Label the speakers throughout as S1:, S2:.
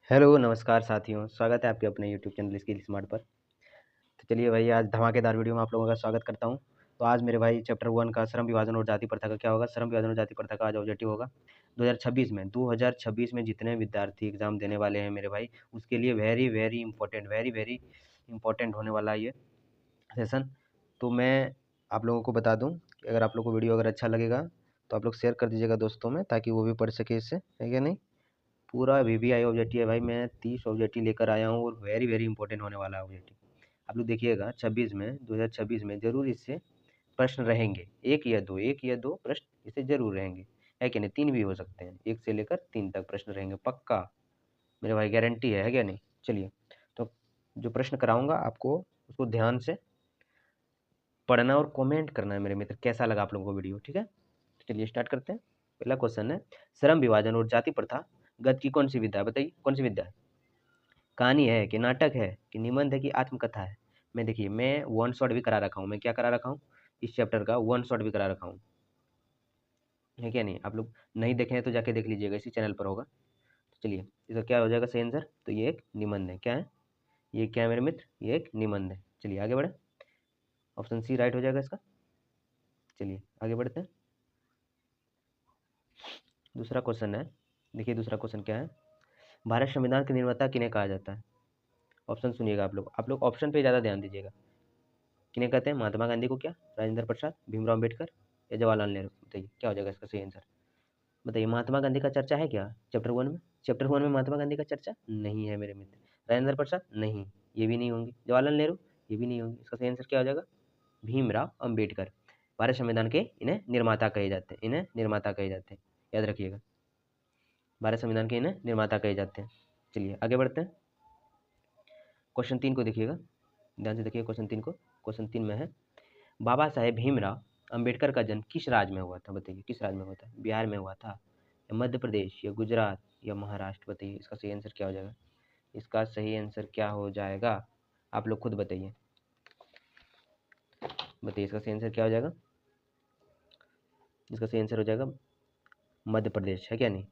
S1: Hello, नमस्कार साथियों, स्वागत है आपके अपने यूट्यूब चैनल स्किल स्मार्ट पर। तो चलिए भाई, आज धमाकेदार वीडियो में आप लोगों का स्वागत करता हूं। तो आज मेरे भाई चैप्टर 1 का श्रम विभाजन और जाति प्रथा का क्या होगा, श्रम विभाजन और जाति प्रथा का आज ऑब्जेक्टिव होगा 2026 में जितने विद्यार्थी एग्जाम देने वाले हैं मेरे भाई, उसके लिए वेरी इंपॉर्टेंट होने वाला है ये सेशन। तो मैं आप लोगों को बता दूँ कि अगर आप लोग को वीडियो अगर अच्छा लगेगा तो आप लोग शेयर कर दीजिएगा दोस्तों में, ताकि वो भी पढ़ सके इससे, है क्या नहीं। पूरा वीवीआई ऑब्जेक्टिव है भाई, मैं 30 ऑब्जेक्टिव लेकर आया हूँ और वेरी इंपॉर्टेंट होने वाला है ऑब्जेक्टिव। आप लोग देखिएगा 2026 में जरूर इससे प्रश्न रहेंगे, एक या दो प्रश्न इससे जरूर रहेंगे, है क्या नहीं। 3 भी हो सकते हैं, 1 से लेकर 3 तक प्रश्न रहेंगे पक्का, मेरे भाई गारंटी है क्या नहीं। चलिए, तो जो प्रश्न कराऊंगा आपको उसको ध्यान से पढ़ना और कमेंट करना है मेरे मित्र, कैसा लगा आप लोगों को वीडियो, ठीक है। तो चलिए स्टार्ट करते हैं। पहला क्वेश्चन है, श्रम विभाजन और जाति प्रथा गत की कौन सी विद्या है, बताइए कौन सी विद्या है। कहानी है कि नाटक है कि निबंध है कि आत्मकथा है। मैं देखिए, मैं वन शॉट भी करा रखा हूँ, मैं क्या करा रखा हूँ, इस चैप्टर का वन शॉट भी करा रखा हूँ, है क्या नहीं। आप लोग नहीं देखे हैं तो जाके देख लीजिएगा, इसी चैनल पर होगा। तो चलिए, इसका क्या हो जाएगा सही आंसर, तो ये एक निबंध है। क्या है ये, क्या है मेरे मित्र, ये एक निबंध है। चलिए आगे बढ़े, ऑप्शन सी राइट हो जाएगा इसका। चलिए आगे बढ़ते हैं। दूसरा क्वेश्चन है, देखिए दूसरा क्वेश्चन क्या है, भारत संविधान के निर्माता किन्हें कहा जाता है। ऑप्शन सुनिएगा आप लोग ऑप्शन पे ज़्यादा ध्यान दीजिएगा। किन्हें कहते हैं, महात्मा गांधी को क्या, राजेंद्र प्रसाद, भीमराव अम्बेडकर या जवाहरलाल नेहरू। बताइए क्या हो जाएगा इसका सही आंसर। बताइए, महात्मा गांधी का चर्चा है क्या चैप्टर 1 में, चैप्टर 1 में महात्मा गांधी का चर्चा नहीं है मेरे मित्र। राजेंद्र प्रसाद नहीं, ये भी नहीं होंगे। जवाहरलाल नेहरू ये भी नहीं होंगे। इसका सही आंसर क्या हो जाएगा, भीमराव अम्बेडकर। भारत संविधान के इन्हें निर्माता कहे जाते हैं, इन्हें निर्माता कहे जाते हैं, याद रखिएगा, भारत संविधान के इन्हें निर्माता कहे जाते हैं। चलिए आगे बढ़ते हैं। क्वेश्चन 3 को देखिएगा, ध्यान से देखिए क्वेश्चन 3 को। क्वेश्चन 3 में है, बाबा साहेब भीमराव अम्बेडकर का जन्म किस राज्य में हुआ था। बताइए किस राज्य में हुआ था, बिहार में हुआ था या मध्य प्रदेश या गुजरात या महाराष्ट्र। बताइए इसका सही आंसर क्या हो जाएगा, इसका सही आंसर क्या हो जाएगा, आप लोग खुद बताइए। बताइए इसका सही आंसर क्या हो जाएगा, इसका सही आंसर हो जाएगा मध्य प्रदेश, है क्या नहीं।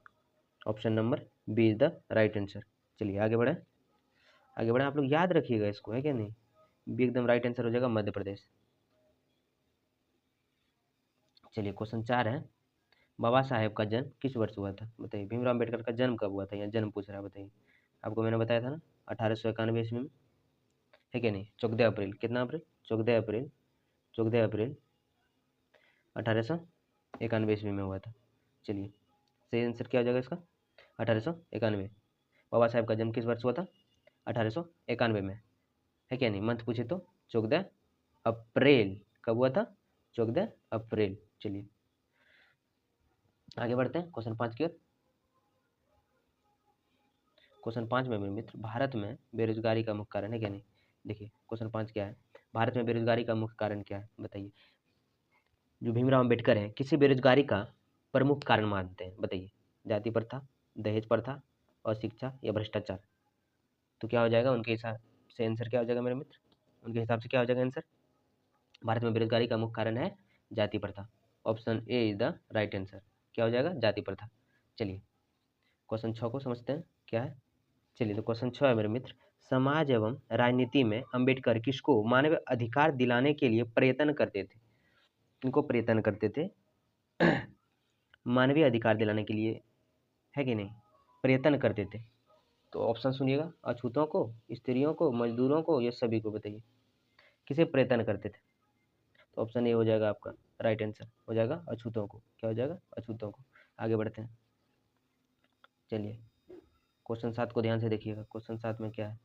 S1: Option number B is the right answer. चलिए आगे बढ़े, आगे बढ़े, आप लोग याद रखिएगा इसको, है क्या नहीं। बी एकदम राइट आंसर हो जाएगा, मध्य प्रदेश। चलिए क्वेश्चन 4 है, बाबा साहेब का जन्म किस वर्ष हुआ था। बताइए भीमराव अम्बेडकर का जन्म कब हुआ था, या जन्म पूछ रहा है। बताइए, आपको मैंने बताया था ना 1891 ईस्वी में, है क्या नहीं। 14 अप्रैल, कितना अप्रैल, 14 अप्रैल, 14 अप्रैल 1891 ईस्वी में हुआ था। चलिए सही आंसर क्या हो जाएगा इसका, 1891। बाबा साहेब का जन्म किस वर्ष हुआ था, 1891 में, है क्या नहीं। मंथ पूछे तो 14 अप्रैल, कब हुआ था, 14 अप्रैल। चलिए आगे बढ़ते हैं क्वेश्चन 5 की ओर। क्वेश्चन 5 में मेरे मित्र, भारत में बेरोजगारी का मुख्य कारण है क्या नहीं। देखिए क्वेश्चन 5 क्या है, भारत में बेरोजगारी का मुख्य कारण क्या है। बताइए, जो भीमराव अम्बेडकर है किसी बेरोजगारी का प्रमुख कारण मानते हैं। बताइए, जाति प्रथा, दहेज प्रथा, अशिक्षा या भ्रष्टाचार। तो क्या हो जाएगा उनके हिसाब से आंसर, क्या हो जाएगा मेरे मित्र, उनके हिसाब से क्या हो जाएगा आंसर। भारत में बेरोजगारी का मुख्य कारण है जाति प्रथा। Option A is the right answer. क्या हो जाएगा, जाति प्रथा। चलिए क्वेश्चन 6 को समझते हैं क्या है। चलिए तो क्वेश्चन 6 है मेरे मित्र, समाज एवं राजनीति में अंबेडकर किसको मानव अधिकार दिलाने के लिए प्रयत्न करते थे। इनको प्रयत्न करते थे मानवीय अधिकार दिलाने के लिए, है कि नहीं, प्रयत्न करते थे। तो ऑप्शन सुनिएगा, अछूतों को, स्त्रियों को, मजदूरों को, ये सभी को। बताइए किसे प्रयत्न करते थे। तो ऑप्शन ए हो जाएगा आपका राइट आंसर, हो जाएगा अछूतों को। क्या हो जाएगा, अछूतों को। आगे बढ़ते हैं। चलिए क्वेश्चन 7 को ध्यान से देखिएगा। क्वेश्चन 7 में क्या है,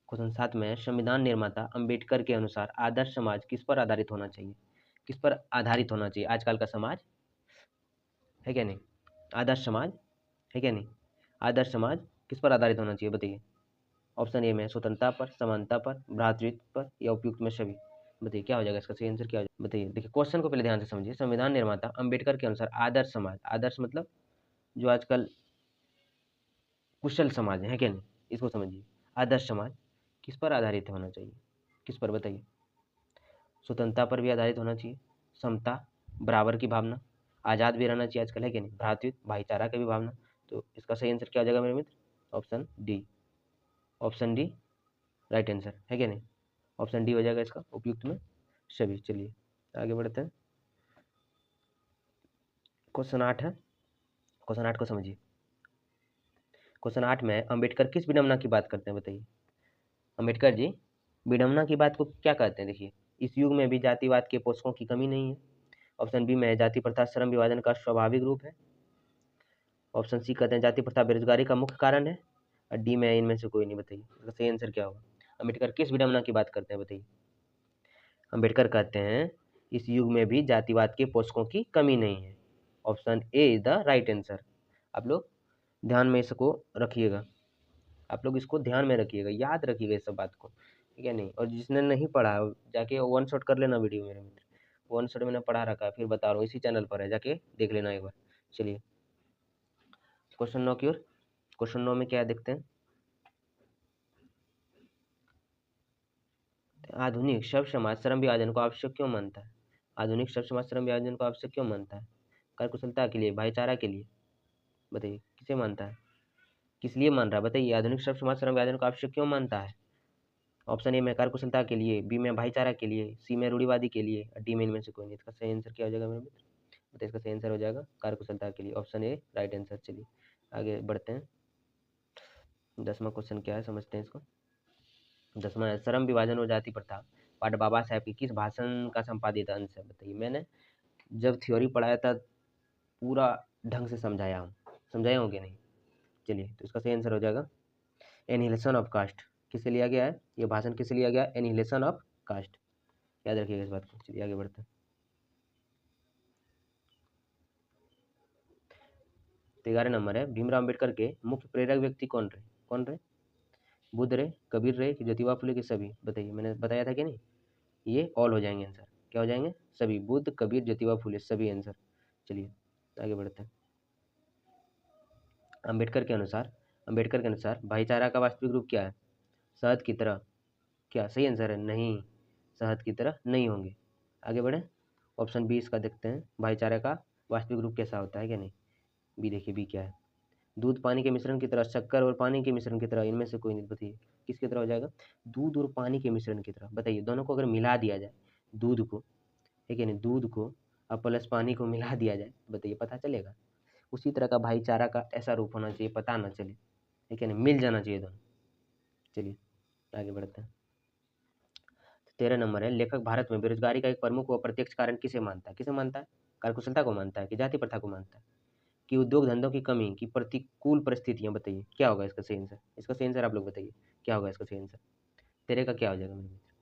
S1: क्वेश्चन 7 में, संविधान निर्माता अंबेडकर के अनुसार आदर्श समाज किस पर आधारित होना चाहिए। किस पर आधारित होना चाहिए आजकल का समाज, है क्या नहीं। आदर्श समाज, है क्या नहीं, आदर्श समाज किस पर आधारित होना चाहिए। बताइए, ऑप्शन ए में स्वतंत्रता पर, समानता पर, भ्रातृत्व पर या उपयुक्त में सभी। बताइए क्या हो जाएगा इसका सही आंसर, क्या हो जाएगा। बताइए, देखिए क्वेश्चन को पहले ध्यान से समझिए। संविधान निर्माता अंबेडकर के अनुसार आदर्श समाज, आदर्श मतलब जो आजकल कुशल समाज है क्या नहीं, इसको समझिए। आदर्श समाज किस पर आधारित होना चाहिए, किस पर। बताइए, स्वतंत्रता पर भी आधारित होना चाहिए, समता, बराबर की भावना, आज़ाद भी रहना चाहिए आजकल, है क्या नहीं, भ्रातृत्व, भाईचारा की भी भावना। तो इसका सही आंसर क्या हो जाएगा मेरे मित्र, option D, option D right answer है क्या नहीं, ऑप्शन डी हो जाएगा इसका उपयुक्त में सभी। चलिए आगे बढ़ते हैं। क्वेश्चन 8 है, क्वेश्चन 8 को समझिए। क्वेश्चन 8 में अंबेडकर किस विडंबना की बात करते हैं बताइए। अंबेडकर जी विडंबना की बात को क्या कहते हैं, देखिए, इस युग में भी जातिवाद के पोषकों की कमी नहीं है। ऑप्शन बी में जाति प्रथा श्रम विभाजन का स्वाभाविक रूप है। ऑप्शन सी कहते हैं जाति प्रथा बेरोजगारी का मुख्य कारण है। और डी में इनमें से कोई नहीं। बताइए इसका सही आंसर क्या होगा। अंबेडकर किस विडंबना की बात करते हैं बताइए। अंबेडकर कहते हैं इस युग में भी जातिवाद के पोषकों की कमी नहीं है। Option A is the right answer. आप लोग ध्यान में इसको रखिएगा, आप लोग इसको ध्यान में रखिएगा, याद रखिएगा इस सब बात को, ठीक है नहीं। और जिसने नहीं पढ़ा जाके वन शॉट कर लेना वीडियो, मेरे मित्र वन शॉट मैंने पढ़ा रखा है, फिर बता रहा हूँ, इसी चैनल पर है, जाके देख लेना एक बार। चलिए क्वेश्चन 9 की ओर। क्वेश्चन 9 में क्या देखते हैं। आधुनिक शब्द समाज श्रम विभाजन को आवश्यक क्यों मानता है। आधुनिक शब्द समाज श्रम विभाजन को आवश्यक क्यों मानता है। कार्यकुशलता के लिए, भाईचारा के लिए, बताइए किसे मानता है, किस लिए मान रहा है बताइए। आधुनिक शब्द समाज श्रम विभाजन को आवश्यक क्यों मानता है। ऑप्शन ए में कार्यकुशलता के लिए, बी में भाईचारा के लिए, सी में रूढ़िवादी के लिए, डी में इनमें से कोई नहीं। इसका सही आंसर क्या हो जाएगा मेरे मित्र, बताइए इसका सही आंसर हो जाएगा कार्यकुशलता के लिए, ऑप्शन ए राइट आंसर। चलिए आगे बढ़ते हैं। 10वां क्वेश्चन क्या है समझते हैं इसको। 10वां है श्रम विभाजन और जाति प्रथा पाठ बाबा साहेब की किस भाषण का संपादित अंश है बताइए। मैंने जब थ्योरी पढ़ाया था पूरा ढंग से समझाया हूँ, समझाए होंगे नहीं। चलिए तो इसका सही आंसर हो जाएगा एनिहिलेशन ऑफ कास्ट। किससे लिया गया है ये भाषण, किससे लिया गया है, एनिहिलेशन ऑफ कास्ट, याद रखिएगा इस बात को। चलिए आगे बढ़ते हैं। 11 नंबर है भीमराव अम्बेडकर के मुख्य प्रेरक व्यक्ति कौन रहे, कौन रहे, बुद्ध रहे, कबीर रहे कि ज्योतिबा फुले के सभी। बताइए मैंने बताया था कि नहीं, ये ऑल हो जाएंगे आंसर, क्या हो जाएंगे सभी, बुद्ध कबीर ज्योतिबा फुले सभी आंसर। चलिए आगे बढ़ते हैं। अंबेडकर के अनुसार भाईचारा का वास्तविक रूप क्या है। शहद की तरह, क्या सही आंसर है, नहीं, शहद की तरह नहीं होंगे। आगे बढ़े, ऑप्शन बी इसका देखते हैं, भाईचारा का वास्तविक रूप कैसा होता है क्या नहीं। बी देखिए, बी क्या है, दूध पानी के मिश्रण की तरह, शक्कर और पानी के मिश्रण की तरह, इनमें से कोई नहीं। बताइए किसकी तरह हो जाएगा, दूध और पानी के मिश्रण की तरह। बताइए दोनों को अगर मिला दिया जाए, दूध को, ठीक है नहीं, दूध को और प्लस पानी को मिला दिया जाए, बताइए पता चलेगा। उसी तरह का भाईचारा का ऐसा रूप होना चाहिए, पता ना चले, ठीक है नहीं, मिल जाना चाहिए दोनों। चलिए आगे बढ़ते हैं। 13 नंबर है लेखक भारत में बेरोजगारी का एक प्रमुख व प्रत्यक्ष कारण किसे मानता है, किसे मानता है, कार्यकुशलता को मानता है कि जाति प्रथा को मानता है कि उद्योग धंधों की कमी की प्रतिकूल परिस्थितियां। बताइए क्या होगा इसका सही आंसर, इसका सही आंसर आप लोग बताइए क्या होगा इसका सही आंसर। 13 का क्या हो जाएगा मेरे मित्र,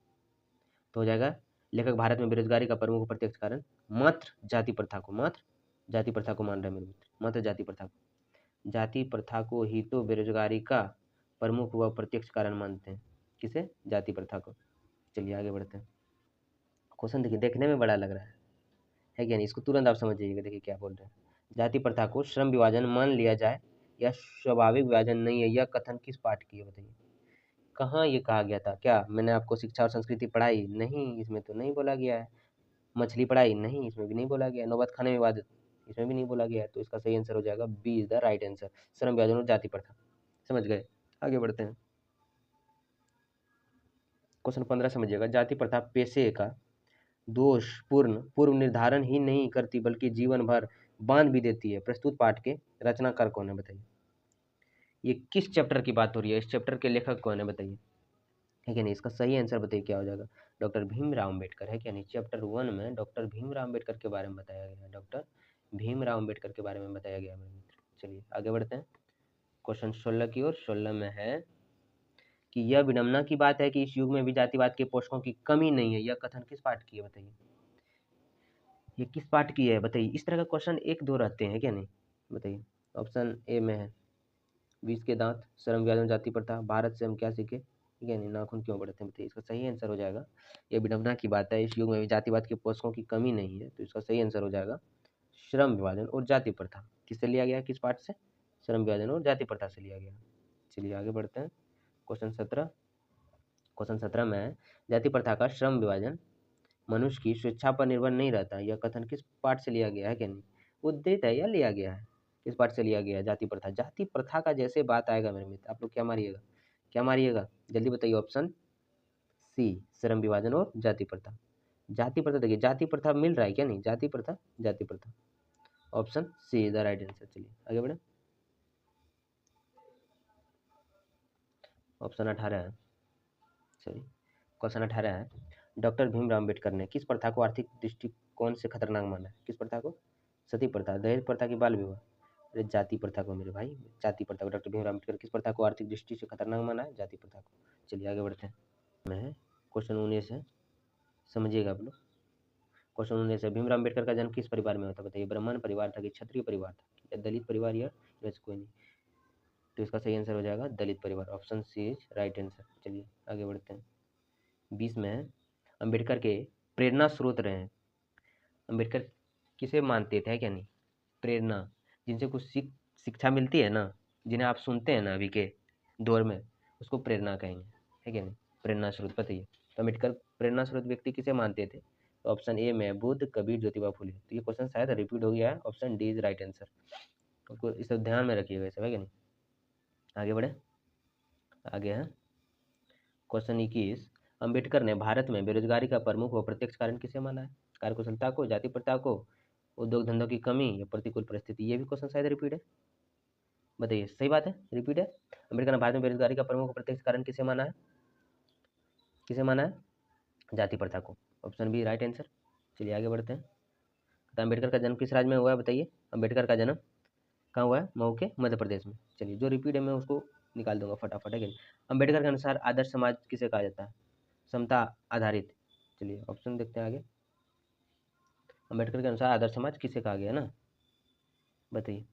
S1: तो हो जाएगा लेखक भारत में बेरोजगारी का प्रमुख प्रत्यक्ष कारण मात्र जाति प्रथा को, मात्र जाति प्रथा को मान रहे हैं मेरे मित्र, मात्र जाति प्रथा को, जाति प्रथा को ही तो बेरोजगारी का प्रमुख व प्रत्यक्ष कारण मानते हैं, किसे, जाति प्रथा को। चलिए आगे बढ़ते हैं। क्वेश्चन देखिए देखने में बड़ा लग रहा है क्या नहीं, इसको तुरंत आप समझ जाइएगा। देखिए क्या बोल रहे हैं, जाति प्रथा को श्रम विभाजन मान लिया जाए या स्वाभाविक विभाजन नहीं है, यह कथन किस पाठ की है बताइए। कहाँ ये कहा गया था, क्या मैंने आपको शिक्षा और संस्कृति पढ़ाई, नहीं इसमें तो नहीं बोला गया है। मछली पढ़ाई, नहीं इसमें भी नहीं बोला गया है। नौबत खाने में इबादत, इसमें भी नहीं बोला गया है। तो इसका सही आंसर हो जाएगा B is the right answer, श्रम विभाजन और जाति प्रथा। समझ गए, आगे बढ़ते हैं। क्वेश्चन 15 समझिएगा, जाति प्रथा पेशे का दोषपूर्ण पूर्व निर्धारण ही नहीं करती बल्कि जीवन भर बांध भी देती है। प्रस्तुत पाठ के रचनाकार कौन है बताइए। ये किस चैप्टर की बात हो रही है, इस चैप्टर के लेखक कौन है बताइए, है क्या नहीं। इसका सही आंसर बताइए क्या हो जाएगा, डॉक्टर भीमराव अम्बेडकर, है क्या नहीं। चैप्टर 1 में डॉक्टर भीमराव अम्बेडकर के बारे में बताया गया है, डॉक्टर भीमराव अम्बेडकर के बारे में बताया गया है मेरे मित्र। चलिए आगे बढ़ते हैं क्वेश्चन 16 की ओर। 16 में है कि यह विडंबना की बात है कि इस युग में भी जातिवाद के पोषकों की कमी नहीं है, यह कथन किस पाठ की है बताइए। ये किस पाठ की है बताइए। इस तरह का क्वेश्चन एक दो रहते हैं क्या नहीं, बताइए। ऑप्शन ए में है 20 के दांत, श्रम विभाजन, जाति प्रथा, भारत से हम क्या सीखे, ठीक है नहीं, नाखून क्यों बढ़ते हैं। बताइए इसका सही आंसर हो जाएगा, ये विडंबना की बात है, इस युग में भी जातिवाद के पोषकों की कमी नहीं है। तो इसका सही आंसर हो जाएगा श्रम विभाजन और जाति प्रथा। किससे लिया गया, किस पाठ से, श्रम विभाजन और जाति प्रथा से लिया गया। चलिए आगे बढ़ते हैं क्वेश्चन 17। क्वेश्चन 17 में है जाति प्रथा का श्रम विभाजन मनुष्य की स्वेच्छा पर निर्भर नहीं रहता, यह कथन किस पाठ से लिया गया है क्या नहीं, उद्धृत है या लिया गया है, किस पाठ से लिया गया? जाति प्रथा। जाति प्रथा का जैसे बात आएगा मेरे मित्र, आप लोग क्या मारिएगा? क्या मारिएगा? जल्दी बताइए। ऑप्शन सी, श्रम विभाजन और जाति प्रथा। जाति प्रथा, देखिए जाति प्रथा मिल रहा है क्या? नहीं, जाति प्रथा, जाति प्रथा। Option C is the right answer. चलिए आगे बढ़े। ऑप्शन 18 है, सॉरी क्वेश्चन 18 है, डॉक्टर भीमराव अम्बेडकर ने किस प्रथा को आर्थिक दृष्टिकोण से खतरनाक माना है? किस प्रथा को? सती प्रथा, दहेज प्रथा की बाल विवाह? अरे जाति प्रथा को मेरे भाई, जाति प्रथा को। डॉक्टर भीमराव अम्बेडकर किस प्रथा को आर्थिक दृष्टि से खतरनाक माना है? जाति प्रथा को। चलिए आगे बढ़ते हैं। मैं क्वेश्चन 19 है, समझिएगा आप लोग। क्वेश्चन 19 है, भीमराव अम्बेडकर का जन्म किस परिवार में होता? बताइए। ब्राह्मण परिवार था कि क्षत्रिय परिवार था या दलित परिवार या वैसे कोई नहीं? तो इसका सही आंसर हो जाएगा दलित परिवार। Option C is right answer. चलिए आगे बढ़ते हैं। 20 में है, अम्बेडकर के प्रेरणा स्रोत रहे हैं। अम्बेडकर किसे मानते थे, है क्या नहीं? प्रेरणा, जिनसे कुछ शिक्षा मिलती है ना, जिन्हें आप सुनते हैं ना अभी के दौर में, उसको प्रेरणा कहेंगे, है क्या नहीं? प्रेरणा स्रोत बताइए। तो अम्बेडकर प्रेरणा स्रोत व्यक्ति किसे मानते थे? तो ऑप्शन ए में बुद्ध, कबीर, ज्योतिबा फुले। तो ये क्वेश्चन शायद रिपीट हो गया है। Option D is right answer. उसको इसे ध्यान में रखिएगा, ऐसा है क्या नहीं? आगे बढ़े। आगे है क्वेश्चन 21, अम्बेडकर ने भारत में बेरोजगारी का प्रमुख व प्रत्यक्ष कारण किसे माना है? कार्यकुशलता को, जाति प्रथा को, उद्योग धंधों की कमी या प्रतिकूल परिस्थिति? ये भी क्वेश्चन शायद रिपीट है। बताइए, सही बात है, रिपीट है। अम्बेडकर ने भारत में बेरोजगारी का प्रमुख व प्रत्यक्ष कारण किसे माना है? किसे माना है? जाति प्रथा को। Option B right answer. चलिए आगे बढ़ते हैं। तो अम्बेडकर का जन्म किस राज्य में हुआ है? बताइए। अम्बेडकर का जन्म कहाँ हुआ है? मऊ के मध्य प्रदेश में। चलिए जो रिपीट है मैं उसको निकाल दूंगा फटाफट, है कि नहीं? अम्बेडकर के अनुसार आदर्श समाज किसे कहा जाता है? समता आधारित। चलिए ऑप्शन देखते हैं आगे। अम्बेडकर के अनुसार आदर्श समाज किसे कहा गया ना? बताइए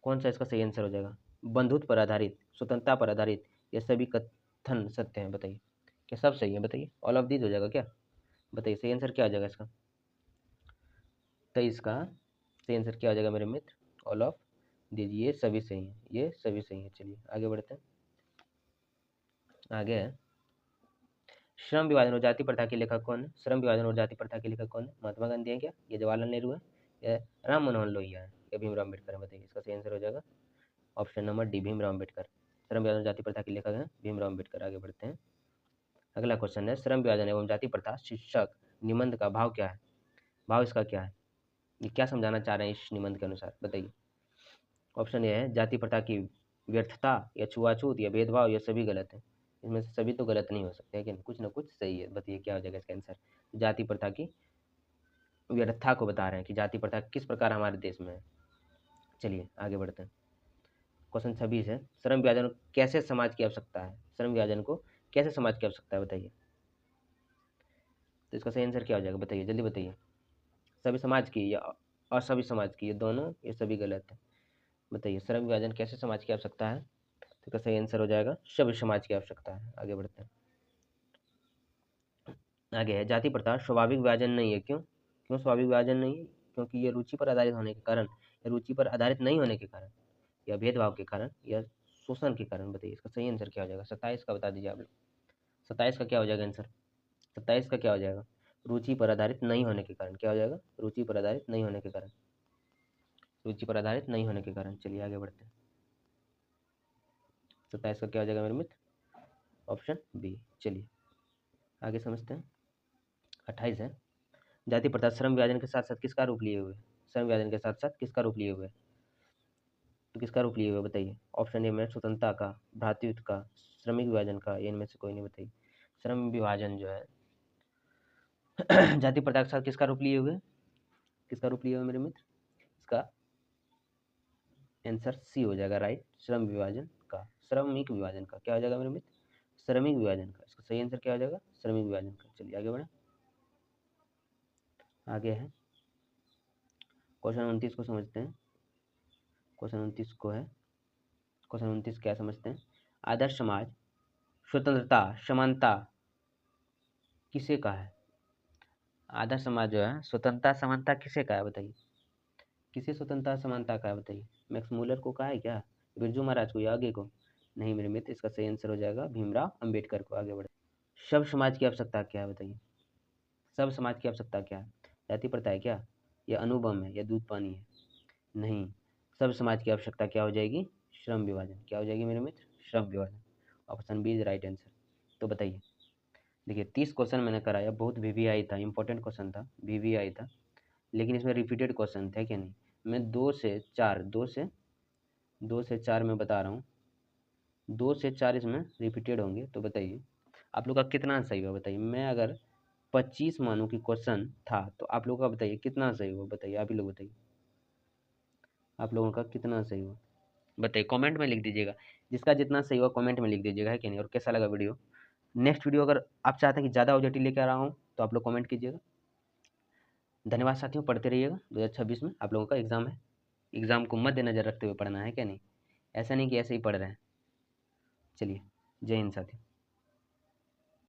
S1: कौन सा इसका सही आंसर हो जाएगा? बंधुत्व पर आधारित, स्वतंत्रता पर आधारित, ये सभी कथन सत्य हैं? बताइए क्या सब सही है? बताइए ऑल ऑफ दीज हो जाएगा क्या? बताइए सही आंसर क्या हो जाएगा इसका? 23 का सही आंसर क्या हो जाएगा मेरे मित्र? ऑल ऑफ दीज, ये सभी सही है, ये सभी सही है। चलिए आगे बढ़ते हैं। आगे है, श्रम विभाजन और जाति प्रथा के लेखक कौन है? श्रम विभाजन और जाति प्रथा के लेखक कौन है? महात्मा गांधी है क्या? ये जवाहरलाल नेहरू है या राम मनोहर लोहिया है या भीमराव अम्बेडकर है? बताइए इसका सही आंसर हो जाएगा option number D, Bhimrao Ambedkar. श्रम विभाजन जाति प्रथा के लेखक हैं भीमराव अम्बेडकर। आगे बढ़ते हैं। अगला क्वेश्चन है, श्रम विभाजन एवं जाति प्रथा शीर्षक निबंध का भाव क्या है? भाव इसका क्या है? ये क्या समझाना चाह रहे हैं इस निबंध के अनुसार? बताइए। ऑप्शन ए है, जाति प्रथा की व्यर्थता या छुआछूत या भेदभाव या सभी गलत है। इसमें से सभी तो गलत नहीं हो सकते, लेकिन कुछ ना कुछ सही है। बताइए क्या हो जाएगा इसका आंसर? जाति प्रथा की व्यर्थता को बता रहे हैं कि जाति प्रथा किस प्रकार हमारे देश में है। चलिए आगे बढ़ते हैं। क्वेश्चन 26 है, श्रम विभाजन कैसे समाज की आवश्यकता है? श्रम विभाजन को कैसे समाज की आवश्यकता है? बताइए। तो इसका सही आंसर क्या हो जाएगा? बताइए जल्दी बताइए। सभी समाज की या असभी समाज की? ये दोनों, ये सभी गलत है। बताइए श्रम विभाजन कैसे समाज की आवश्यकता है? तो इसका सही आंसर हो जाएगा सभी समाज की आवश्यकता है। आगे बढ़ते हैं। आगे है, जाति प्रथा स्वाभाविक विभाजन नहीं है। क्यों? क्यों स्वाभाविक विभाजन नहीं है? क्योंकि ये रुचि पर आधारित होने के कारण, या रुचि पर आधारित नहीं होने के कारण, या भेदभाव के कारण, या शोषण के कारण। बताइए इसका सही आंसर क्या हो जाएगा? 27 का बता दीजिए आप लोग। 27 का क्या हो जाएगा आंसर? 27 का क्या हो जाएगा? रुचि पर आधारित नहीं होने के कारण। क्या हो जाएगा? रुचि पर आधारित नहीं होने के कारण। रुचि पर आधारित नहीं होने के कारण। चलिए आगे बढ़ते हैं। 27 का क्या हो जाएगा मेरे मित्र? Option B. चलिए आगे समझते हैं। 28 है, जाति प्रथा श्रम विभाजन के साथ साथ किसका रूप लिए हुए? श्रम विभाजन के साथ साथ किसका रूप लिए हुए? तो किसका रूप लिए हुए बताइए। ऑप्शन ए में स्वतंत्रता का, भ्रातृत्व का, श्रमिक विभाजन का, या इनमें से कोई नहीं? बताइए। श्रम विभाजन जो है जाति प्रथा के साथ किसका रूप लिए हुए? किसका रूप लिए हुए मेरे मित्र? इसका आंसर सी हो जाएगा राइट, श्रम विभाजन का, श्रमिक विभाजन का। क्या हो जाएगा मेरे मित्र? श्रमिक विभाजन का। इसका सही आंसर क्या हो जाएगा? श्रमिक विभाजन का। चलिए आगे बढ़े। आगे है क्वेश्चन 29 को समझते हैं। क्वेश्चन 29 को है, क्वेश्चन 29 क्या समझते हैं? आदर्श समाज स्वतंत्रता समानता किसे कहा है? आदर्श समाज जो है स्वतंत्रता समानता किसे कहा है? बताइए। किसे स्वतंत्रता समानता कहा है? बताइए। मैक्स मूलर को कहा है क्या? बिरजू महाराज को या आगे को? नहीं मेरे मित्र, इसका सही आंसर हो जाएगा भीमराव अंबेडकर को। आगे बढ़े। सब समाज की आवश्यकता क्या है? बताइए। सब समाज की आवश्यकता क्या है? जाति प्रथा है क्या, या अनुबंध है, या दूध पानी है? नहीं, सब समाज की आवश्यकता क्या हो जाएगी? श्रम विभाजन। क्या हो जाएगी मेरे मित्र? श्रम विभाजन। Option B is right answer. तो बताइए, देखिए 30 क्वेश्चन मैंने कराया, बहुत वीवीआई था, इंपॉर्टेंट क्वेश्चन था, वीवीआई था, लेकिन इसमें रिपीटेड क्वेश्चन थे क्या नहीं? मैं दो से चार मैं बता रहा हूँ, 2 से 4 इसमें रिपीटेड होंगे। तो बताइए आप लोग का कितना सही हुआ? बताइए, मैं अगर 25 मानूँ कि क्वेश्चन था, तो आप लोगों का बताइए कितना सही हुआ? बताइए, आप ही लोग बताइए, आप लोगों का कितना सही हुआ? बताइए, कमेंट में लिख दीजिएगा, जिसका जितना सही हुआ कमेंट में लिख दीजिएगा, है कि नहीं? और कैसा लगा वीडियो? नेक्स्ट वीडियो अगर आप चाहते हैं कि ज़्यादा ऑब्जेक्टिव लेकर आ रहा हूँ, तो आप लोग कमेंट कीजिएगा। धन्यवाद साथियों, पढ़ते रहिएगा। 2026 में आप लोगों का एग्ज़ाम है, एग्ज़ाम को मद्देनज़र रखते हुए पढ़ना है, क्या नहीं? ऐसा नहीं कि ऐसे ही पढ़ रहे हैं। चलिए, जय हिंद साथियों।